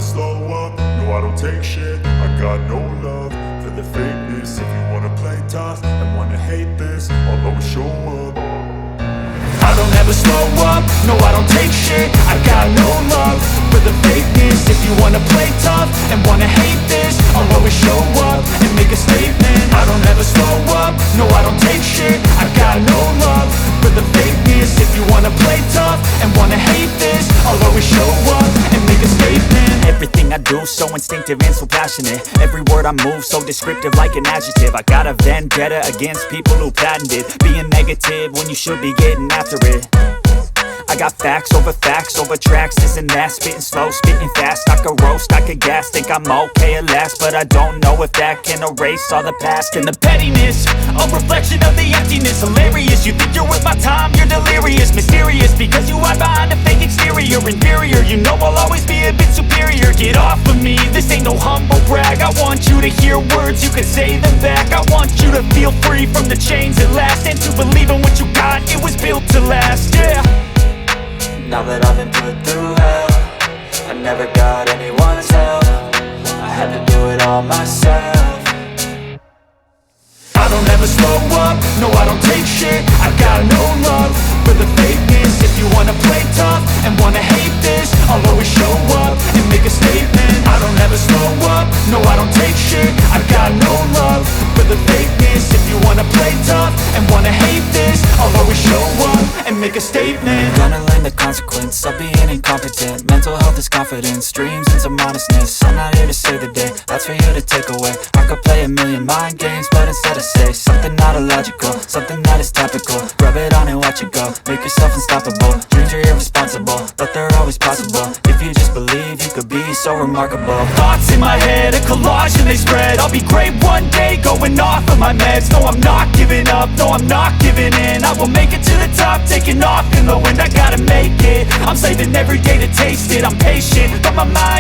slow up, no I don't take shit. I got no love for the fakeness. If you wanna play tough and wanna hate this, I'll always show up. I don't ever slow up, no I don't take shit. I got no love for the fakeness. If you wanna play tough and wanna hate this, I'll always show up and make a statement. I don't ever slow up, no I don't take shit. I got no love for the fakeness. If you wanna play tough and wanna hate this, I'll always show up and make a statement. Everything I do so instinctive and so passionate. Every word I move so descriptive like an adjective. I got a vendetta against people who patented being negative when you should be getting after it. I got facts over tracks, this and that. Spitting slow, spitting fast, I could roast, I could gas. Think I'm okay at last, but I don't know if that can erase all the past. And the pettiness, a reflection of the emptiness. Hilarious, you think you're worth my time, you're delirious. Mysterious, because you hide behind a fake exterior. Inferior, you know I'll always be a bit superior. Get off of me, this ain't no humble brag. I want you to hear words, you can say them back. I want you to feel free from the chains at last, and to believe in what you got, it was built to last, yeah. Now that I've been put through hell, I never got anyone's help. I had to do it all myself. I don't ever slow up, no I don't take shit. I got no love for the fakeness. If you wanna play tough and wanna hate this, I'll always show up and make a statement. I don't ever slow up, no I don't take shit. I got no love for the fakeness. If you wanna play tough and wanna hate this, I'll always show up and make a statement. Gonna learn the consequence of being incompetent. Mental health is confidence, dreams and some honestness. I'm not here to save the day, that's for you to take away. I could play a million mind games, but instead I say something not illogical, something that is topical. Rub it on and watch it go, make yourself unstoppable. Dreams are irresponsible, but they're always possible. If you just believe, you could be so remarkable. Thoughts in my head, a collage and they spread. I'll be great one day, going off of my meds. No, I'm not giving up, no, I'm not giving in. I will make it to the top, taking off in the wind. I gotta make it, I'm saving every day to taste it. I'm patient, but my mind